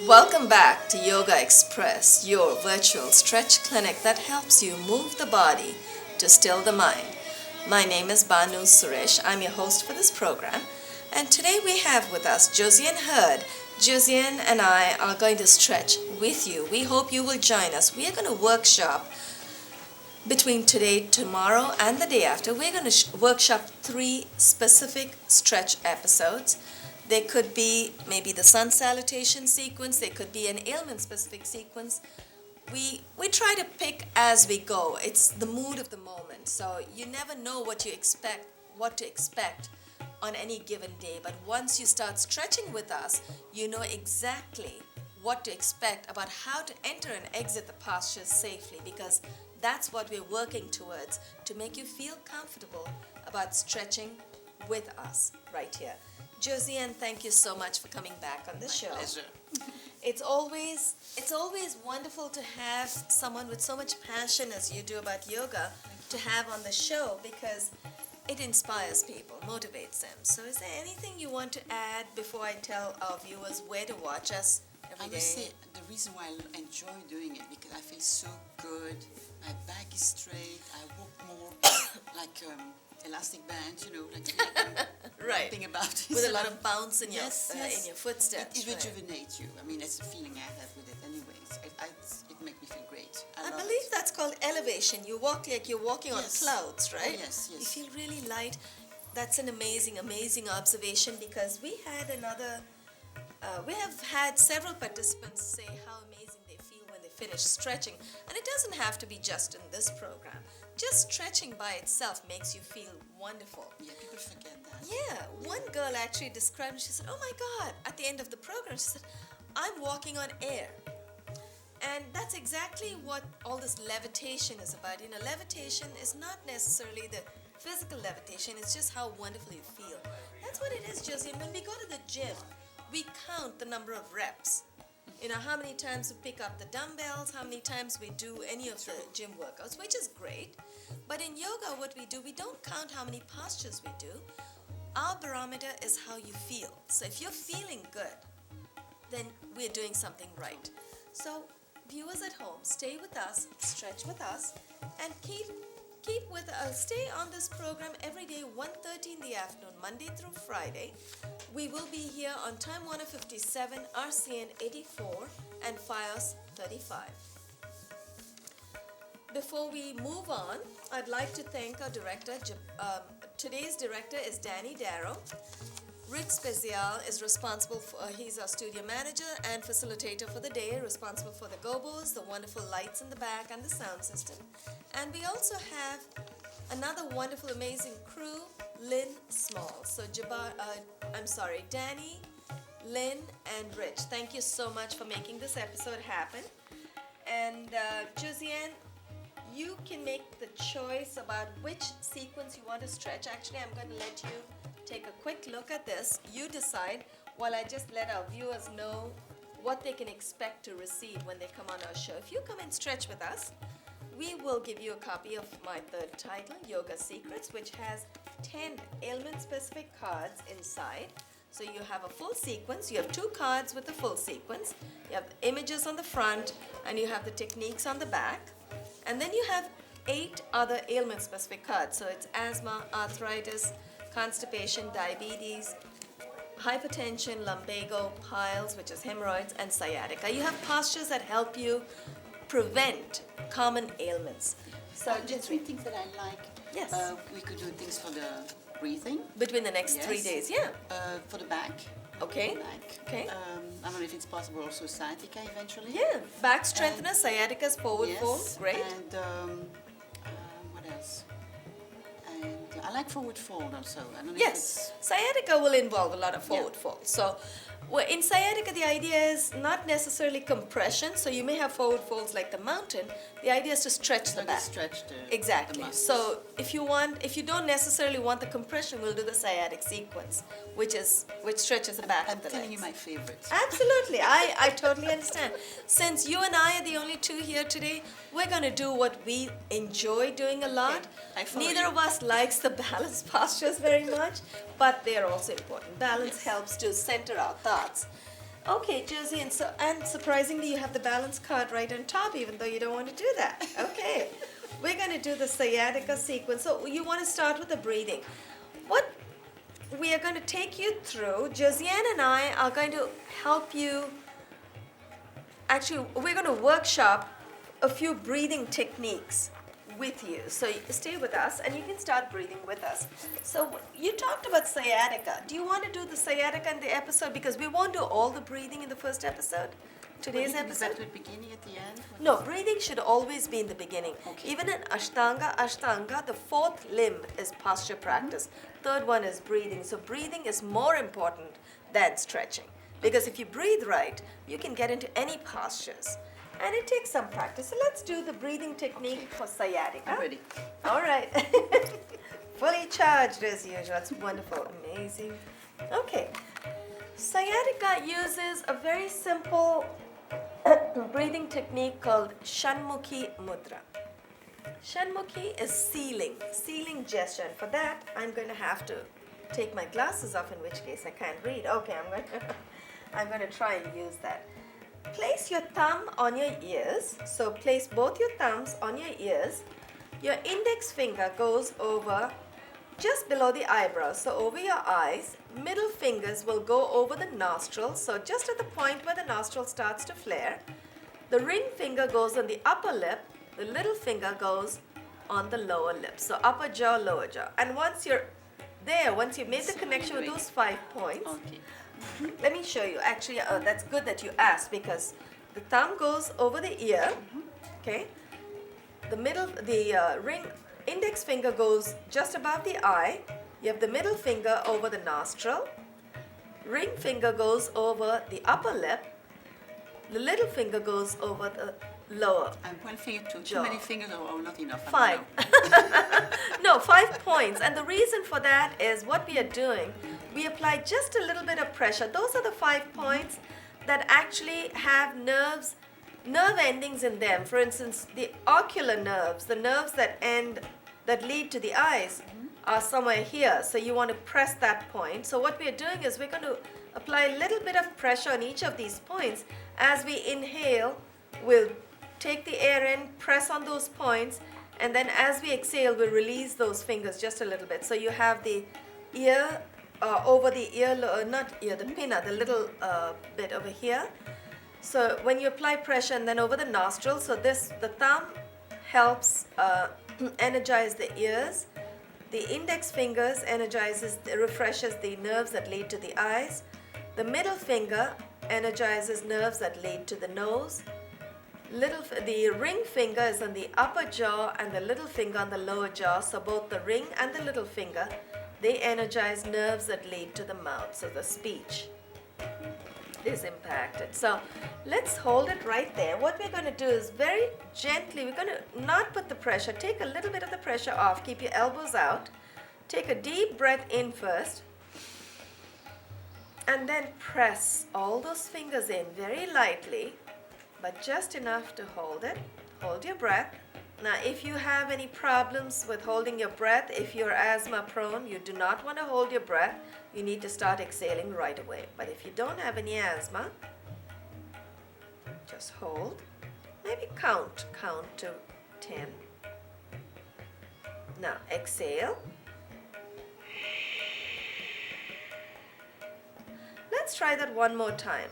Welcome back to Yogaxpress, your virtual stretch clinic that helps you move the body to still the mind. My name is Banu Suresh. I'm your host for this program. And today we have with us Josiane Hird. Josiane and I are going to stretch with you. We hope you will join us. We are going to workshop between today, tomorrow, and the day after. We're going to workshop 3 specific stretch episodes. They could be maybe the sun salutation sequence. They could be an ailment-specific sequence. We try to pick as we go. It's the mood of the moment. So you never know what to expect on any given day. But once you start stretching with us, you know exactly what to expect about how to enter and exit the postures safely, because that's what we're working towards, to make you feel comfortable about stretching with us right here. Josiane, thank you so much for coming back on the show. My pleasure. It's always wonderful to have someone with so much passion as you do about yoga to have on the show, because it inspires people, motivates them. So is there anything you want to add before I tell our viewers where to watch us every day? I would say the reason why I enjoy doing it, because I feel so good. My back is straight. I walk more like elastic bands, like right. Think about it. With a lot of bounce in Yes, in your footsteps. It rejuvenates you. I mean, that's the feeling I have with it anyways. It makes me feel great. I believe that's called elevation. You walk like you're walking on clouds, right? Oh, yes. You feel really light. That's an amazing observation, because we have had several participants say how amazing they feel when they finish stretching. And it doesn't have to be just in this program. Just stretching by itself makes you feel wonderful. Yeah, people forget that. Yeah, one girl actually described it. She said, "Oh my God," at the end of the program, she said, "I'm walking on air." And that's exactly what all this levitation is about. Levitation is not necessarily the physical levitation, it's just how wonderful you feel. That's what it is, Josiane. When we go to the gym, we count the number of reps. How many times we pick up the dumbbells, how many times we do any of the gym workouts, which is great. But in yoga, what we do, we don't count how many postures we do. Our barometer is how you feel. So if you're feeling good, then we're doing something right. So viewers at home, stay with us, stretch with us, and stay on this program every day, 1:30 in the afternoon, Monday through Friday. We will be here on Time Warner 57, RCN 84, and FiOS 35. Before we move on, I'd like to thank our director. Today's director is Danny Darrow. Rick Spezial is responsible for, he's our studio manager and facilitator for the day, responsible for the gobos, the wonderful lights in the back, and the sound system. And we also have another wonderful, amazing crew, Lynn Small. So Danny, Lynn, and Rich, thank you so much for making this episode happen. And Josiane, you can make the choice about which sequence you want to stretch. Actually, I'm going to let you take a quick look at this. You decide, while I just let our viewers know what they can expect to receive when they come on our show. If you come and stretch with us, we will give you a copy of my third title, Yoga Secrets, which has 10 ailment-specific cards inside. So you have a full sequence. You have 2 cards with the full sequence. You have images on the front, and you have the techniques on the back. And then you have 8 other ailment-specific cards. So it's asthma, arthritis, constipation, diabetes, hypertension, lumbago, piles, which is hemorrhoids, and sciatica. You have postures that help you prevent common ailments. So just 3 things that I like. Yes. We could do things for the breathing. Between the next 3 days, yeah. For the back. Okay. Like. Okay. I don't know if it's possible also sciatica eventually. Yeah, back strengthener, sciaticas, forward fold, Yes. great. And what else? And I like forward fold also. I don't know if Yes, sciatica will involve a lot of forward Yeah. fold. So, in sciatica, the idea is not necessarily compression. So you may have forward folds like the mountain. The idea is to stretch the back. Stretch the Exactly. muscles. So if you don't necessarily want the compression, we'll do the sciatic sequence, which stretches the back I'm of the telling you legs. my favorite. Absolutely, I totally understand. Since you and I are the only two here today, we're going to do what we enjoy doing a lot. Okay, I follow Neither you. of us likes the balance postures very much, but they are also important. Balance helps to center our thoughts. Okay, Josie, and surprisingly, you have the balance card right on top, even though you don't want to do that. Okay, we're going to do the sciatica sequence. So you want to start with the breathing. What we are going to take you through, Josiane and I are going to help you. Actually, we're going to workshop a few breathing techniques with you. So stay with us and you can start breathing with us. So you talked about sciatica. Do you want to do the sciatica in the episode? Because we won't do all the breathing in the first episode. Today's Is that episode. the beginning at the end? No, breathing should always be in the beginning. Okay. Even in Ashtanga, the fourth limb is posture practice. Third one is breathing. So breathing is more important than stretching. Because if you breathe right, you can get into any postures. And it takes some practice. So let's do the breathing technique for sciatica. I'm ready. All right. Fully charged as usual. That's wonderful. Amazing. Okay. Sciatica uses a very simple breathing technique called Shanmukhi Mudra. Shanmukhi is sealing gesture. And for that, I'm going to have to take my glasses off, in which case I can't read. Okay, I'm going to try and use that. Place your thumb on your ears. So place both your thumbs on your ears. Your index finger goes over just below the eyebrows, so over your eyes. Middle fingers will go over the nostrils, so just at the point where the nostril starts to flare. The ring finger goes on the upper lip. The little finger goes on the lower lip. So upper jaw, lower jaw. And once you're there, once you've made the connection with those 5 points, Okay. let me show you. Actually, that's good that you asked, because the thumb goes over the ear, okay? The ring index finger goes just above the eye. You have the middle finger over the nostril. Ring finger goes over the upper lip. The little finger goes over the lower. And one finger too. Jaw. Too many fingers or not enough? I 5. don't know. No, 5 points. And the reason for that is what we are doing, we apply just a little bit of pressure. Those are the 5 points that actually have nerve endings in them. For instance, the ocular nerves, the nerves that lead to the eyes, are somewhere here. So you want to press that point. So what we are doing is we're going to apply a little bit of pressure on each of these points. As we inhale, we'll take the air in, press on those points, and then as we exhale, we'll release those fingers just a little bit. So you have the ear over the ear, not ear, the pinna, the little bit over here. So when you apply pressure, and then over the nostril, so the thumb helps energize the ears. The index fingers refreshes the nerves that lead to the eyes. The middle finger energizes nerves that lead to the nose. The ring finger is on the upper jaw and the little finger on the lower jaw. So both the ring and the little finger, they energize nerves that lead to the mouth. So the speech is impacted. So let's hold it right there. What we're going to do is very gently, we're going to not put the pressure, take a little bit of the pressure off, keep your elbows out, take a deep breath in first, and then press all those fingers in very lightly, but just enough to hold it. Hold your breath. Now, if you have any problems with holding your breath, if you're asthma prone, you do not want to hold your breath. You need to start exhaling right away. But if you don't have any asthma, just hold. Maybe count to 10. Now, exhale. Let's try that one more time.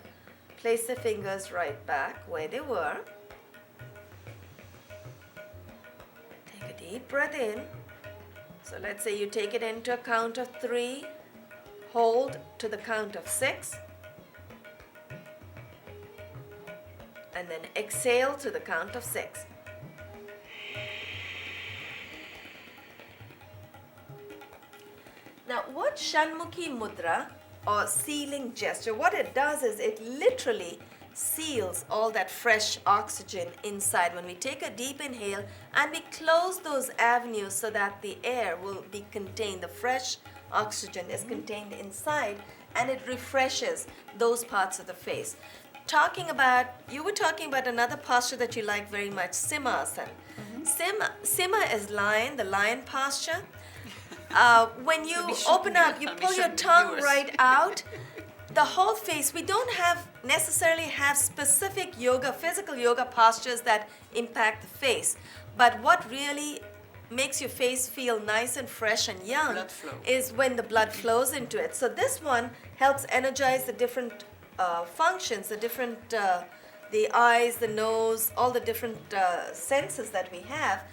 Place the fingers right back where they were. Take a deep breath in. So let's say you take it into a count of 3. hold to the count of 6, and then exhale to the count of 6. Now, what Shanmukhi Mudra or sealing gesture, what it does is it literally seals all that fresh oxygen inside. When we take a deep inhale and we close those avenues so that the air will be contained, the fresh oxygen is contained inside, and it refreshes those parts of the face. You were talking about another posture that you like very much, Simhasana. Simha is lion, the lion posture. When you open up, you pull your tongue right out. The whole face, we don't necessarily have specific physical yoga postures that impact the face. But what really makes your face feel nice and fresh and young is when the blood flows into it. So this one helps energize the different functions, the eyes, the nose, all the different senses that we have.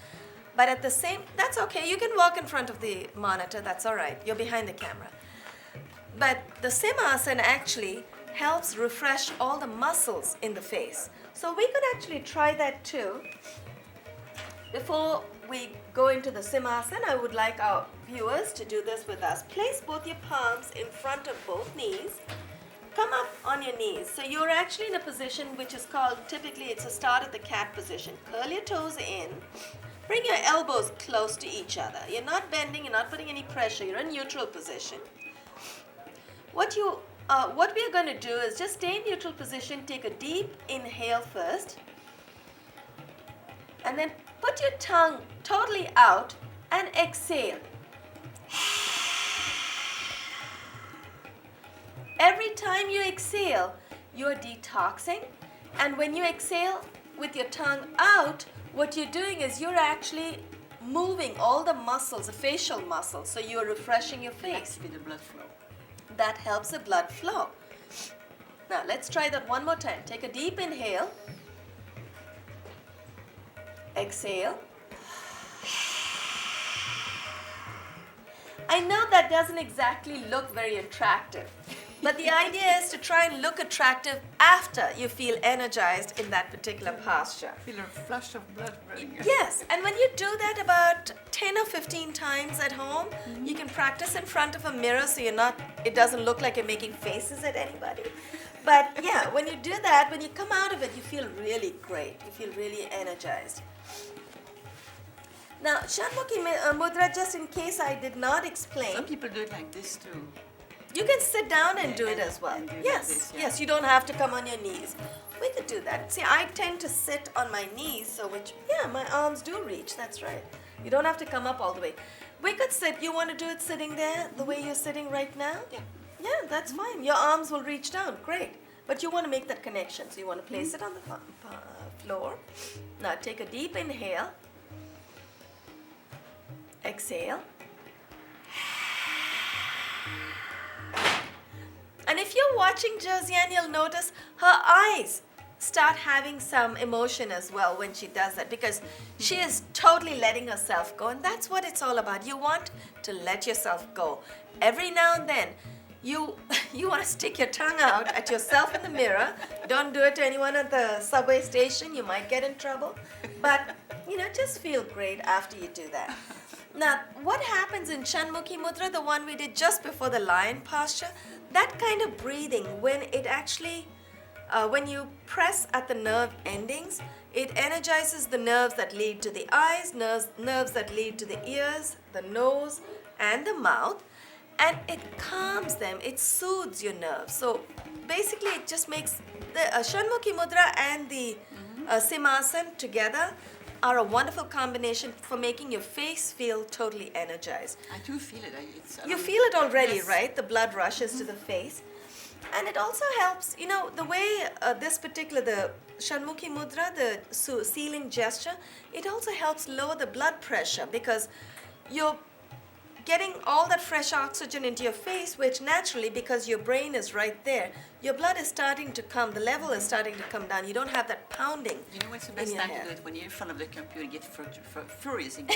But at the same, that's okay. You can walk in front of the monitor. That's all right. You're behind the camera. But the Simhasana actually helps refresh all the muscles in the face. So we could actually try that too. Before we go into the Simhasana, I would like our viewers to do this with us. Place both your palms in front of both knees. Come up on your knees. So you're actually in a position which is called, typically it's a start of the cat position. Curl your toes in. Bring your elbows close to each other. You're not bending, you're not putting any pressure. You're in neutral position. What we are going to do is just stay in neutral position. Take a deep inhale first. And then put your tongue totally out and exhale. Every time you exhale, you're detoxing. And when you exhale with your tongue out, what you're doing is you're actually moving all the muscles, the facial muscles. So you're refreshing your face. With the blood flow. That helps the blood flow. Now let's try that one more time. Take a deep inhale. Exhale. I know that doesn't exactly look very attractive, but the idea is to try and look attractive after you feel energized in that particular posture. Feel a flush of blood running. Yes, and when you do that about 10 or 15 times at home, you can practice in front of a mirror so it doesn't look like you're making faces at anybody. But yeah, when you do that, when you come out of it, you feel really great. You feel really energized. Now, Shanmukhi Mudra, just in case I did not explain. Some people do it like this too. You can sit down and do it as well. Yes, yes, you don't have to come on your knees. We could do that. See, I tend to sit on my knees, so my arms do reach, that's right. You don't have to come up all the way. We could sit, you want to do it sitting there, the way you're sitting right now? Yeah. Yeah, that's fine. Your arms will reach down, great. But you want to make that connection, so you want to place it on the floor. Now take a deep inhale. Exhale. And if you're watching Josiane, you'll notice her eyes start having some emotion as well when she does that, because she is totally letting herself go, and that's what it's all about. You want to let yourself go. Every now and then, you want to stick your tongue out at yourself in the mirror. Don't do it to anyone at the subway station. You might get in trouble. But, just feel great after you do that. Now, what happens in Shanmukhi Mudra, the one we did just before the lion posture, that kind of breathing, when you press at the nerve endings, it energizes the nerves that lead to the eyes, nerves that lead to the ears, the nose, and the mouth, and it calms them, it soothes your nerves. So basically it just makes the Shanmukhi Mudra and the Simhasana together are a wonderful combination for making your face feel totally energized. I do feel it. You feel it already, yes. Right? The blood rushes to the face. And it also helps, the way the Shanmukhi Mudra, the sealing gesture, it also helps lower the blood pressure, because you're getting all that fresh oxygen into your face, which naturally, because your brain is right there, your blood is starting to come, the level is starting to come down. You don't have that pounding. You know what's the best time to do it? When you're in front of the computer, get furious and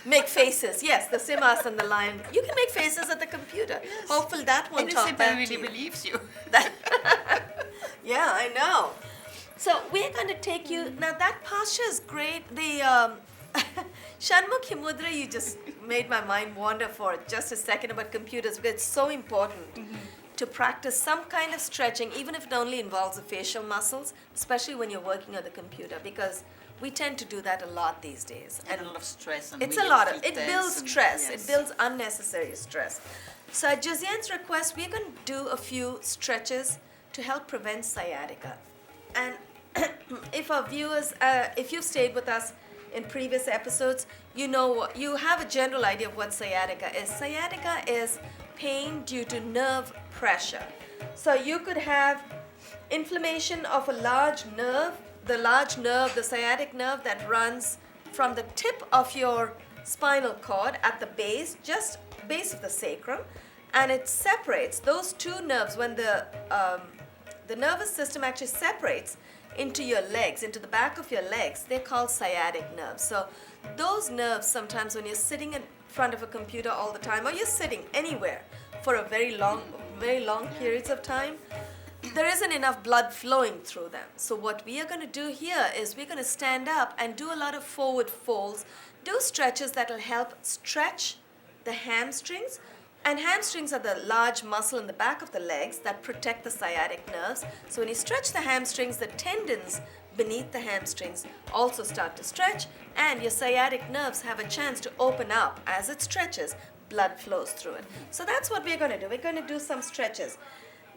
make faces. Yes, the Simhasana and the lion. You can make faces at the computer. Hopefully that won't And talk if back anybody to you. really believes you. Yeah, I know. So we're going to take you, now that posture is great. The Shanmukhi Mudra, you just made my mind wander for just a second about computers, because it's so important to practice some kind of stretching, even if it only involves the facial muscles, especially when you're working on the computer, because we tend to do that a lot these days. And a lot of stress. And It's we a get lot of, feel it tense builds and- stress. yes. It builds unnecessary stress. So at Josiane's request, we're going to do a few stretches to help prevent sciatica. And if our viewers, if you've stayed with us in previous episodes, you know, you have a general idea of what sciatica is. Sciatica is pain due to nerve pressure. So you could have inflammation of a large nerve, the sciatic nerve that runs from the tip of your spinal cord at the base, just base of the sacrum, and it separates those two nerves when the nervous system actually separates into your legs, into the back of your legs. They're called sciatic nerves. So those nerves, sometimes when you're sitting in front of a computer all the time, or you're sitting anywhere for a very long periods of time, there isn't enough blood flowing through them. So what we are going to do here is we're going to stand up and do a lot of forward folds, do stretches that will help stretch the hamstrings. And hamstrings are the large muscle in the back of the legs that protect the sciatic nerves. So when you stretch the hamstrings, the tendons beneath the hamstrings also start to stretch, and your sciatic nerves have a chance to open up. As it stretches, blood flows through it. So that's what we're going to do. We're going to do some stretches.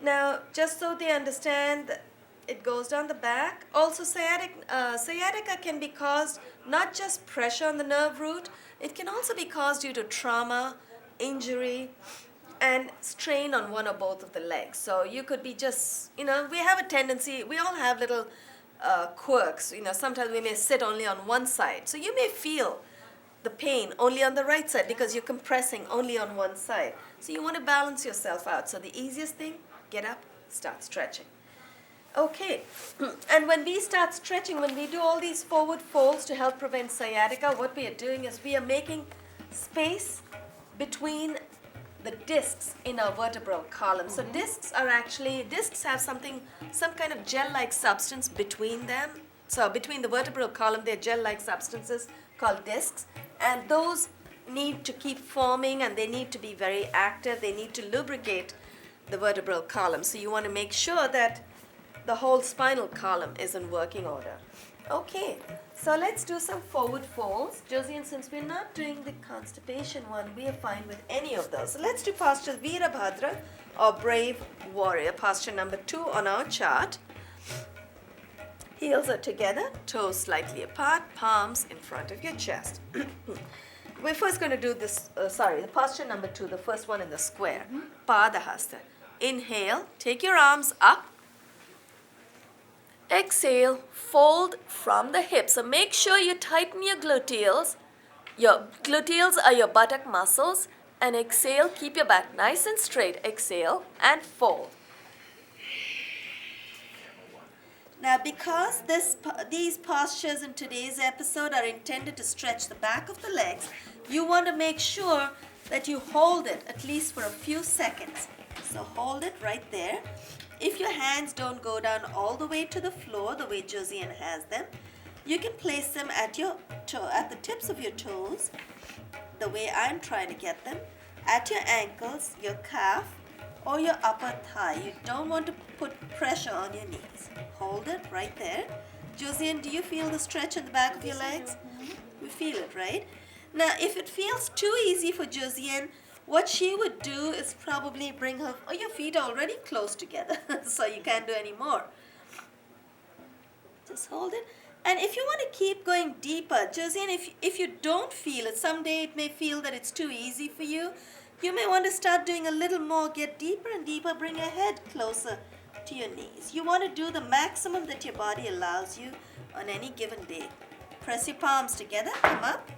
Now, just so they understand, it goes down the back. Also, sciatica can be caused not just pressure on the nerve root, it can also be caused due to trauma, injury, and strain on one or both of the legs. So you could be just, we have a tendency, we all have little quirks. Sometimes we may sit only on one side. So you may feel the pain only on the right side because you're compressing only on one side. So you want to balance yourself out. So the easiest thing, get up, start stretching. Okay, and when we start stretching, when we do all these forward folds to help prevent sciatica, what we are doing is we are making space between the discs in our vertebral column. So discs have some kind of gel-like substance between them. So between the vertebral column, there are gel-like substances called discs, and those need to keep forming, and they need to be very active. They need to lubricate the vertebral column. So you want to make sure that the whole spinal column is in working order. Okay, so let's do some forward folds. Josiane, since we're not doing the constipation one, we are fine with any of those. So let's do posture Virabhadra, or brave warrior, posture number 2 on our chart. Heels are together, toes slightly apart, palms in front of your chest. We're first going to do this, the posture number 2, the first one in the square, Padahasta. Inhale, take your arms up. Exhale, fold from the hips. So make sure you tighten your gluteals. Your gluteals are your buttock muscles. And exhale, keep your back nice and straight. Exhale and fold. Now, because these postures in today's episode are intended to stretch the back of the legs, you want to make sure that you hold it at least for a few seconds. So hold it right there. If your hands don't go down all the way to the floor, the way Josiane has them, you can place them at the tips of your toes, the way I'm trying to get them, at your ankles, your calf, or your upper thigh. You don't want to put pressure on your knees. Hold it right there. Josiane, do you feel the stretch in the back of your legs? You feel it, right? Now, if it feels too easy for Josiane, what she would do is probably bring her, your feet are already close together, so you can't do any more. Just hold it. And if you want to keep going deeper, Josiane, if you don't feel it, someday it may feel that it's too easy for you, you may want to start doing a little more, get deeper and deeper, bring your head closer to your knees. You want to do the maximum that your body allows you on any given day. Press your palms together, come up.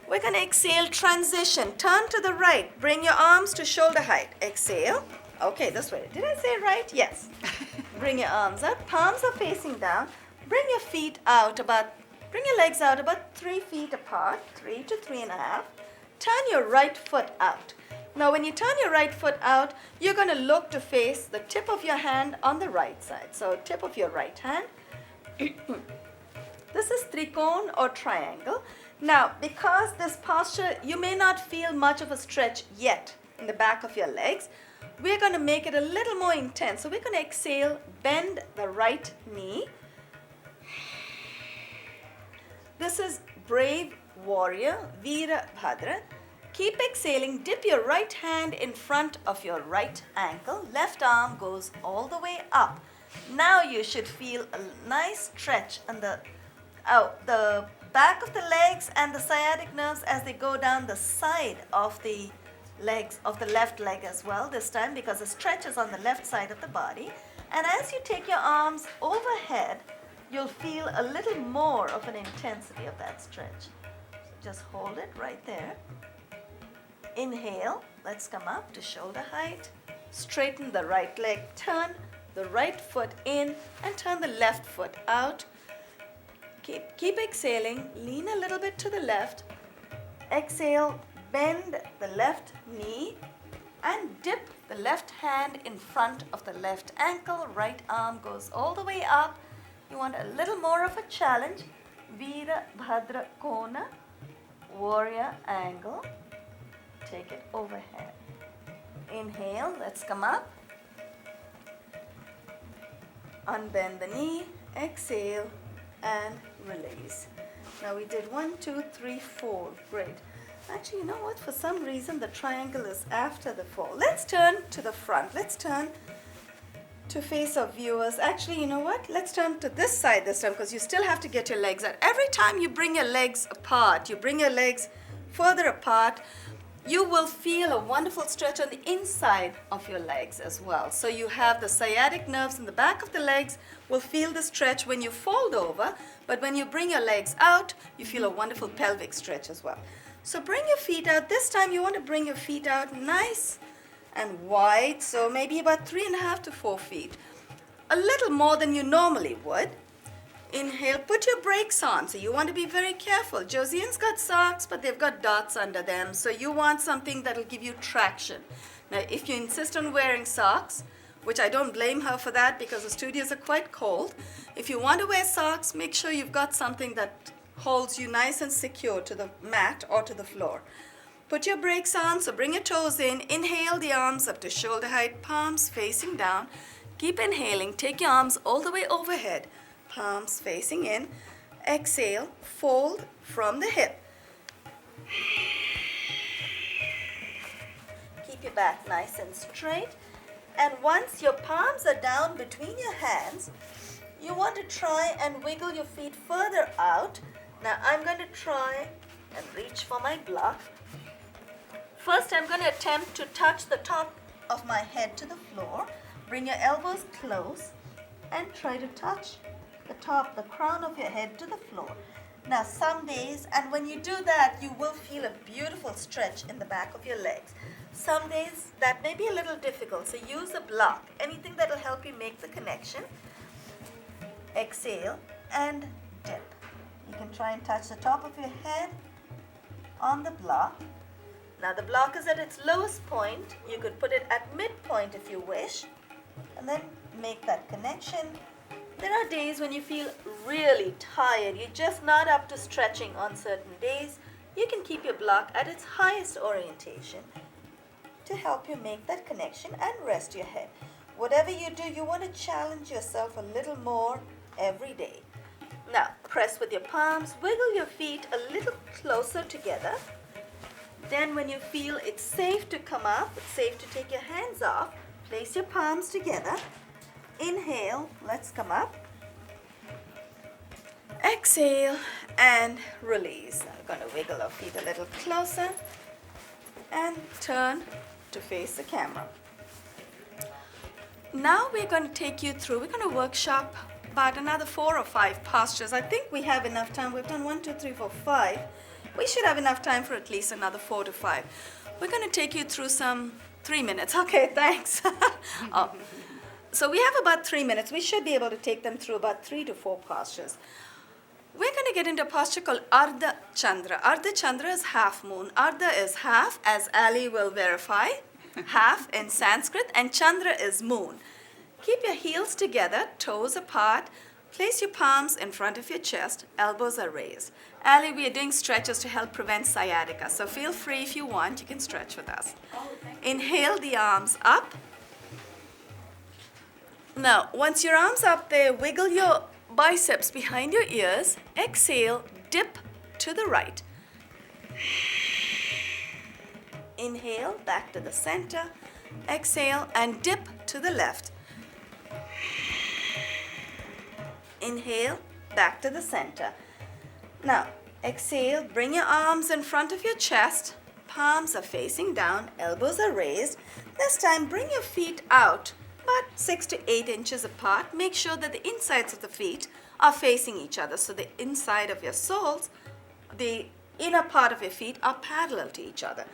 We're going to exhale, transition, turn to the right, bring your arms to shoulder height. Exhale. Okay, this way. Did I say it right? Yes. Bring your arms up, palms are facing down. Bring your legs out about 3 feet apart, 3 to 3.5. turn your right foot out. Now when you turn your right foot out, you're going to look to face the tip of your hand on the right side. So tip of your right hand. This is trikon or triangle. Now because this posture, you may not feel much of a stretch yet in the back of your legs. We're going to make it a little more intense. So we're going to exhale, bend the right knee. This is brave warrior, Veera Bhadra. Keep exhaling, dip your right hand in front of your right ankle. Left arm goes all the way up. Now you should feel a nice stretch on the back of the legs and the sciatic nerves as they go down the side of the legs, of the left leg as well this time, because the stretch is on the left side of the body. And as you take your arms overhead, you'll feel a little more of an intensity of that stretch. So just hold it right there. Inhale, let's come up to shoulder height. Straighten the right leg, turn the right foot in and turn the left foot out. Keep exhaling, lean a little bit to the left. Exhale, bend the left knee and dip the left hand in front of the left ankle. Right arm goes all the way up. You want a little more of a challenge. Veera Bhadra Kona, warrior angle. Take it overhead. Inhale, let's come up. Unbend the knee, exhale and release. Now we did 1, 2, 3, 4. Great. Actually, you know what? For some reason, the triangle is after the 4. Let's turn to the front. Let's turn to face our viewers. Actually, you know what? Let's turn to this side this time because you still have to get your legs out. Every time you bring your legs apart, you bring your legs further apart, you will feel a wonderful stretch on the inside of your legs as well. So you have the sciatic nerves in the back of the legs will feel the stretch when you fold over, but when you bring your legs out, you feel a wonderful pelvic stretch as well. So bring your feet out. This time you want to bring your feet out nice and wide, so maybe about 3.5 to 4 feet. A little more than you normally would. Inhale, put your brakes on. So you want to be very careful. Josiane's got socks, but they've got dots under them. So you want something that'll give you traction. Now, if you insist on wearing socks, which I don't blame her for that because the studios are quite cold. If you want to wear socks, make sure you've got something that holds you nice and secure to the mat or to the floor. Put your brakes on, so bring your toes in. Inhale the arms up to shoulder height, palms facing down. Keep inhaling, take your arms all the way overhead. Palms facing in. Exhale, fold from the hip. Keep your back nice and straight. And once your palms are down between your hands, you want to try and wiggle your feet further out. Now I'm going to try and reach for my block. First, I'm going to attempt to touch the top of my head to the floor. Bring your elbows close and try to touch the crown of your head to the floor. Now some days, and when you do that, you will feel a beautiful stretch in the back of your legs. Some days that may be a little difficult, so use a block, anything that will help you make the connection. Exhale and dip. You can try and touch the top of your head on the block. Now the block is at its lowest point. You could put it at midpoint if you wish, and then make that connection. There are days when you feel really tired, you're just not up to stretching on certain days. You can keep your block at its highest orientation to help you make that connection and rest your head. Whatever you do, you want to challenge yourself a little more every day. Now, press with your palms, wiggle your feet a little closer together. Then when you feel it's safe to come up, it's safe to take your hands off, place your palms together. Inhale, let's come up. Exhale and release. I'm going to wiggle our feet a little closer and turn to face the camera. Now we're going to take you through, we're going to workshop about another 4 or 5 postures. I think we have enough time. We've done 1, 2, 3, 4, 5. We should have enough time for at least another 4 to 5. We're going to take you through some 3 minutes. Okay, thanks. So we have about 3 minutes. We should be able to take them through about 3 to 4 postures. We're going to get into a posture called Ardha Chandra. Ardha Chandra is half moon. Ardha is half, as Ali will verify, half in Sanskrit, and Chandra is moon. Keep your heels together, toes apart. Place your palms in front of your chest, elbows are raised. Ali, we are doing stretches to help prevent sciatica, so feel free if you want, you can stretch with us. Inhale the arms up. Now, once your arms up there, wiggle your biceps behind your ears. Exhale, dip to the right. Inhale, back to the center. Exhale and dip to the left. Inhale, back to the center. Now, exhale, bring your arms in front of your chest. Palms are facing down, elbows are raised. This time, bring your feet out about 6 to 8 inches apart. Make sure that the insides of the feet are facing each other. So the inside of your soles, the inner part of your feet are parallel to each other.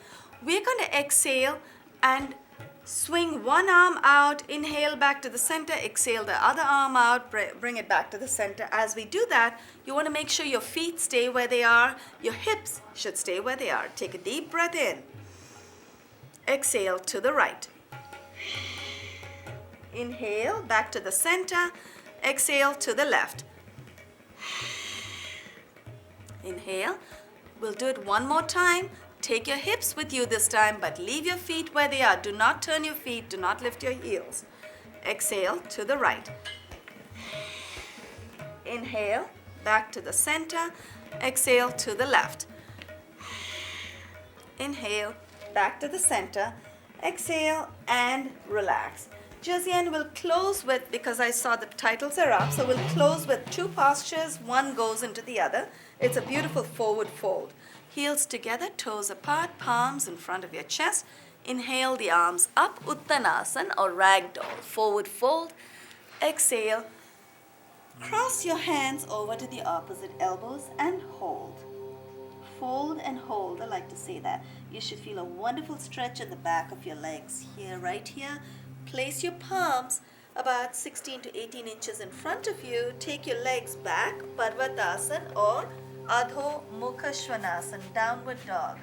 We're going to exhale and swing one arm out, inhale back to the center, exhale the other arm out, bring it back to the center. As we do that, you want to make sure your feet stay where they are, your hips should stay where they are. Take a deep breath in. Exhale to the right. Inhale, back to the center, exhale to the left. Inhale, we'll do it one more time. Take your hips with you this time, but leave your feet where they are. Do not turn your feet, do not lift your heels. Exhale to the right. Inhale, back to the center. Exhale to the left. Inhale, back to the center. Exhale and relax. Josiane will close with, because I saw the titles are up, so we'll close with 2 postures. One goes into the other. It's a beautiful forward fold. Heels together, toes apart, palms in front of your chest. Inhale the arms up, Uttanasana or Ragdoll, forward fold. Exhale, cross your hands over to the opposite elbows and hold. Fold and hold, I like to say that. You should feel a wonderful stretch in the back of your legs here, right here. Place your palms about 16 to 18 inches in front of you. Take your legs back, Parvatasana or Adho Mukha Svanasana, downward dog.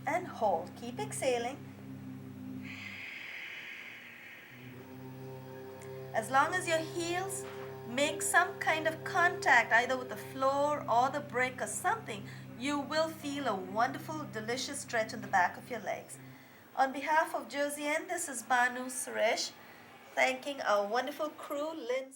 And hold. Keep exhaling. As long as your heels make some kind of contact either with the floor or the brick or something, you will feel a wonderful, delicious stretch in the back of your legs. On behalf of Josiane, this is Banu Suresh, thanking our wonderful crew, Lynn.